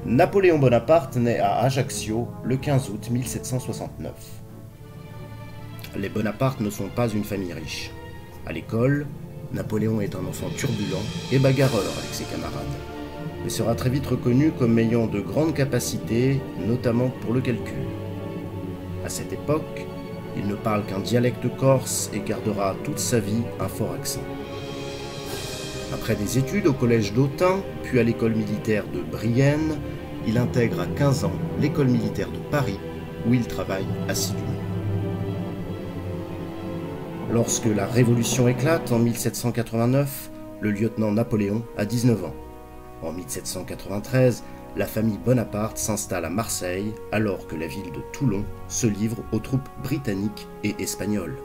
Napoléon Bonaparte naît à Ajaccio le 15 août 1769. Les Bonaparte ne sont pas une famille riche. À l'école, Napoléon est un enfant turbulent et bagarreur avec ses camarades. Il sera très vite reconnu comme ayant de grandes capacités, notamment pour le calcul. À cette époque, il ne parle qu'un dialecte corse et gardera toute sa vie un fort accent. Après des études au collège d'Autun, puis à l'école militaire de Brienne, il intègre à 15 ans l'école militaire de Paris, où il travaille assidûment. Lorsque la Révolution éclate en 1789, le lieutenant Napoléon a 19 ans. En 1793, la famille Bonaparte s'installe à Marseille, alors que la ville de Toulon se livre aux troupes britanniques et espagnoles.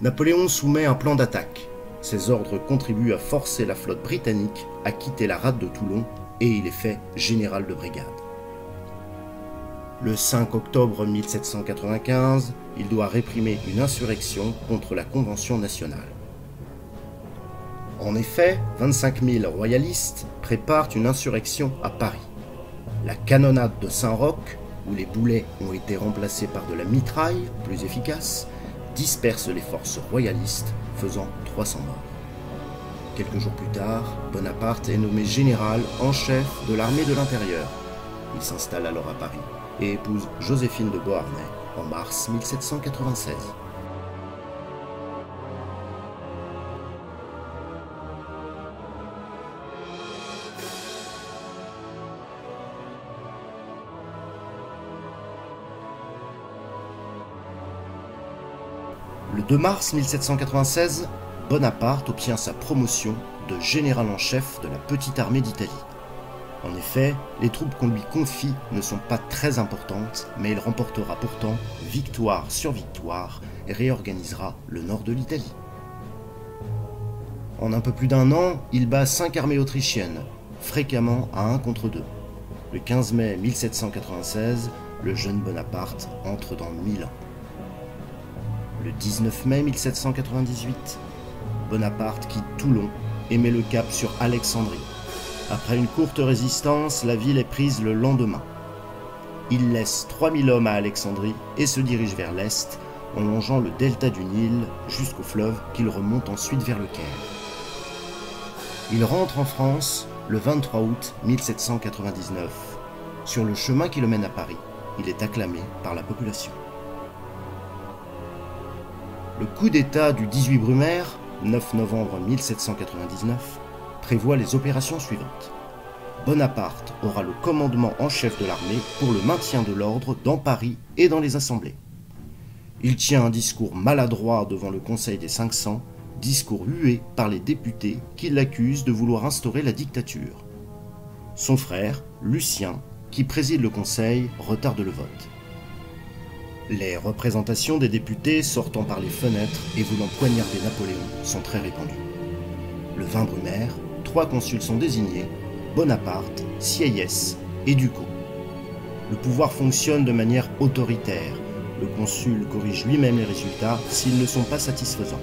Napoléon soumet un plan d'attaque. Ses ordres contribuent à forcer la flotte britannique à quitter la rade de Toulon et il est fait général de brigade. Le 5 octobre 1795, il doit réprimer une insurrection contre la Convention nationale. En effet, 25 000 royalistes préparent une insurrection à Paris. La canonnade de Saint-Roch, où les boulets ont été remplacés par de la mitraille, plus efficace, disperse les forces royalistes, faisant 300 morts. Quelques jours plus tard, Bonaparte est nommé général en chef de l'armée de l'intérieur. Il s'installe alors à Paris et épouse Joséphine de Beauharnais en mars 1796. Le 2 mars 1796, Bonaparte obtient sa promotion de général en chef de la petite armée d'Italie. En effet, les troupes qu'on lui confie ne sont pas très importantes, mais il remportera pourtant victoire sur victoire et réorganisera le nord de l'Italie. En un peu plus d'un an, il bat 5 armées autrichiennes, fréquemment à 1 contre 2. Le 15 mai 1796, le jeune Bonaparte entre dans Milan. Le 19 mai 1798, Bonaparte quitte Toulon et met le cap sur Alexandrie. Après une courte résistance, la ville est prise le lendemain. Il laisse 3000 hommes à Alexandrie et se dirige vers l'est, en longeant le delta du Nil jusqu'au fleuve qu'il remonte ensuite vers le Caire. Il rentre en France le 23 août 1799. Sur le chemin qui le mène à Paris, il est acclamé par la population. Le coup d'État du 18 Brumaire, 9 novembre 1799, prévoit les opérations suivantes. Bonaparte aura le commandement en chef de l'armée pour le maintien de l'ordre dans Paris et dans les assemblées. Il tient un discours maladroit devant le Conseil des 500, discours hué par les députés qui l'accusent de vouloir instaurer la dictature. Son frère, Lucien, qui préside le Conseil, retarde le vote. Les représentations des députés sortant par les fenêtres et voulant poignarder Napoléon sont très répandues. Le 20 Brumaire, 3 consuls sont désignés, Bonaparte, Sieyès et Ducos. Le pouvoir fonctionne de manière autoritaire. Le consul corrige lui-même les résultats s'ils ne sont pas satisfaisants.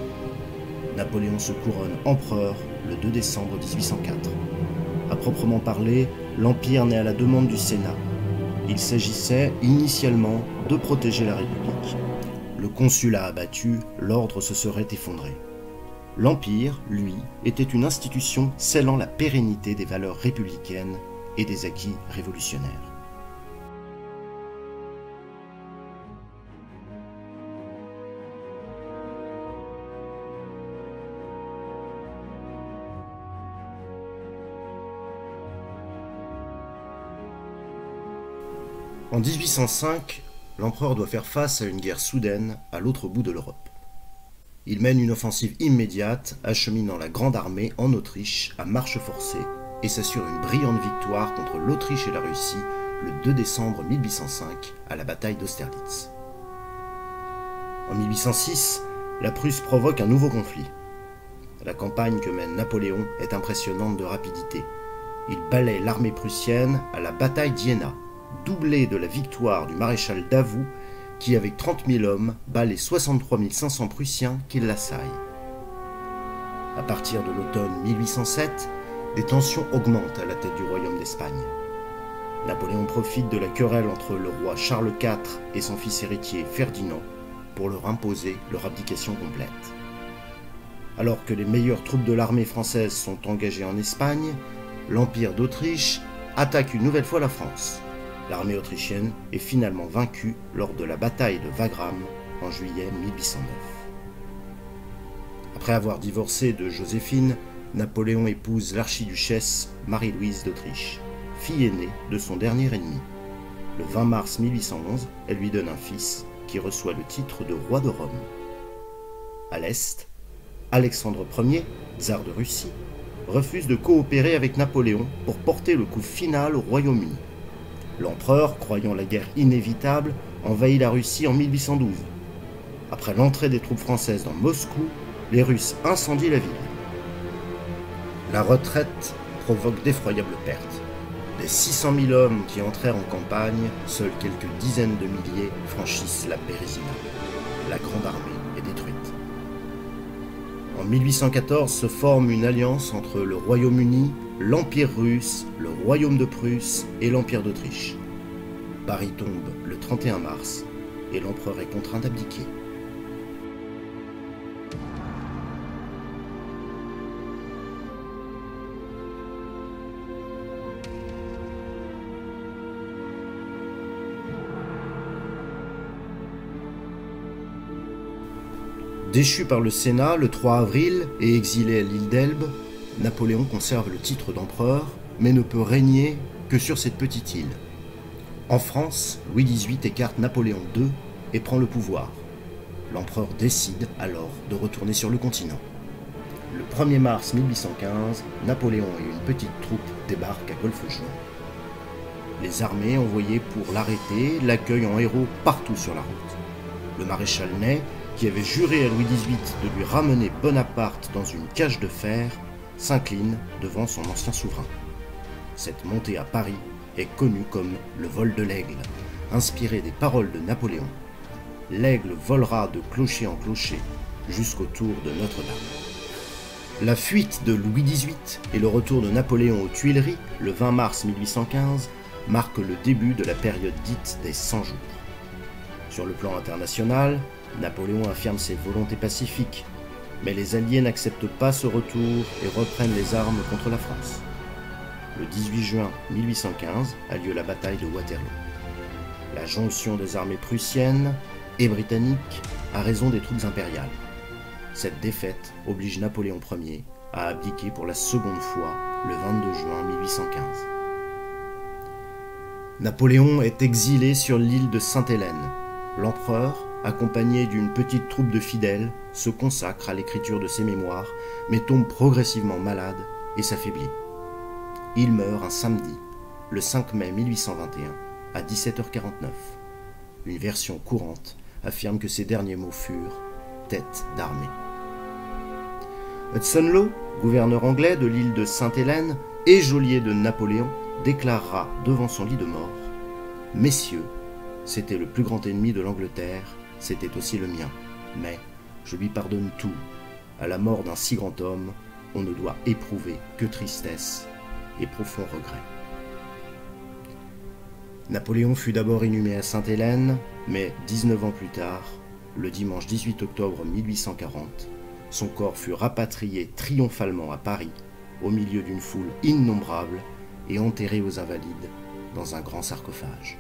Napoléon se couronne empereur le 2 décembre 1804. À proprement parler, l'Empire naît à la demande du Sénat. Il s'agissait initialement de protéger la République. Le consulat abattu, l'ordre se serait effondré. L'Empire, lui, était une institution scellant la pérennité des valeurs républicaines et des acquis révolutionnaires. En 1805, l'empereur doit faire face à une guerre soudaine à l'autre bout de l'Europe. Il mène une offensive immédiate, acheminant la Grande Armée en Autriche à marche forcée et s'assure une brillante victoire contre l'Autriche et la Russie le 2 décembre 1805 à la bataille d'Austerlitz. En 1806, la Prusse provoque un nouveau conflit. La campagne que mène Napoléon est impressionnante de rapidité. Il balaie l'armée prussienne à la bataille d'Iéna, doublée de la victoire du maréchal Davout, qui avec 30 000 hommes bat les 63 500 Prussiens qui l'assaillent. À partir de l'automne 1807, des tensions augmentent à la tête du royaume d'Espagne. Napoléon profite de la querelle entre le roi Charles IV et son fils héritier Ferdinand pour leur imposer leur abdication complète. Alors que les meilleures troupes de l'armée française sont engagées en Espagne, l'Empire d'Autriche attaque une nouvelle fois la France. L'armée autrichienne est finalement vaincue lors de la bataille de Wagram en juillet 1809. Après avoir divorcé de Joséphine, Napoléon épouse l'archiduchesse Marie-Louise d'Autriche, fille aînée de son dernier ennemi. Le 20 mars 1811, elle lui donne un fils qui reçoit le titre de roi de Rome. À l'Est, Alexandre Ier, tsar de Russie, refuse de coopérer avec Napoléon pour porter le coup final au Royaume-Uni. L'empereur, croyant la guerre inévitable, envahit la Russie en 1812. Après l'entrée des troupes françaises dans Moscou, les Russes incendient la ville. La retraite provoque d'effroyables pertes. Des 600 000 hommes qui entrèrent en campagne, seuls quelques dizaines de milliers franchissent la Bérésina. La Grande Armée est détruite. En 1814 se forme une alliance entre le Royaume-Uni, l'Empire russe, le Royaume de Prusse et l'Empire d'Autriche. Paris tombe le 31 mars et l'empereur est contraint d'abdiquer. Déchu par le Sénat le 3 avril et exilé à l'île d'Elbe, Napoléon conserve le titre d'empereur, mais ne peut régner que sur cette petite île. En France, Louis XVIII écarte Napoléon II et prend le pouvoir. L'empereur décide alors de retourner sur le continent. Le 1er mars 1815, Napoléon et une petite troupe débarquent à Golfe-Juan. Les armées envoyées pour l'arrêter l'accueillent en héros partout sur la route. Le maréchal Ney, qui avait juré à Louis XVIII de lui ramener Bonaparte dans une cage de fer, s'incline devant son ancien souverain. Cette montée à Paris est connue comme le vol de l'aigle, inspiré des paroles de Napoléon. L'aigle volera de clocher en clocher jusqu'au tour de Notre-Dame. La fuite de Louis XVIII et le retour de Napoléon aux Tuileries, le 20 mars 1815, marquent le début de la période dite des 100 jours. Sur le plan international, Napoléon affirme ses volontés pacifiques, mais les Alliés n'acceptent pas ce retour et reprennent les armes contre la France. Le 18 juin 1815 a lieu la bataille de Waterloo. La jonction des armées prussiennes et britanniques a raison des troupes impériales. Cette défaite oblige Napoléon Ier à abdiquer pour la seconde fois le 22 juin 1815. Napoléon est exilé sur l'île de Sainte-Hélène. L'empereur, accompagné d'une petite troupe de fidèles, se consacre à l'écriture de ses mémoires, mais tombe progressivement malade et s'affaiblit. Il meurt un samedi, le 5 mai 1821, à 17h49. Une version courante affirme que ses derniers mots furent « tête d'armée ». Hudson Lowe, gouverneur anglais de l'île de Sainte-Hélène et geôlier de Napoléon, déclarera devant son lit de mort « Messieurs, c'était le plus grand ennemi de l'Angleterre, c'était aussi le mien, mais je lui pardonne tout. À la mort d'un si grand homme, on ne doit éprouver que tristesse et profond regret. » Napoléon fut d'abord inhumé à Sainte-Hélène, mais 19 ans plus tard, le dimanche 18 octobre 1840, son corps fut rapatrié triomphalement à Paris, au milieu d'une foule innombrable et enterré aux Invalides dans un grand sarcophage.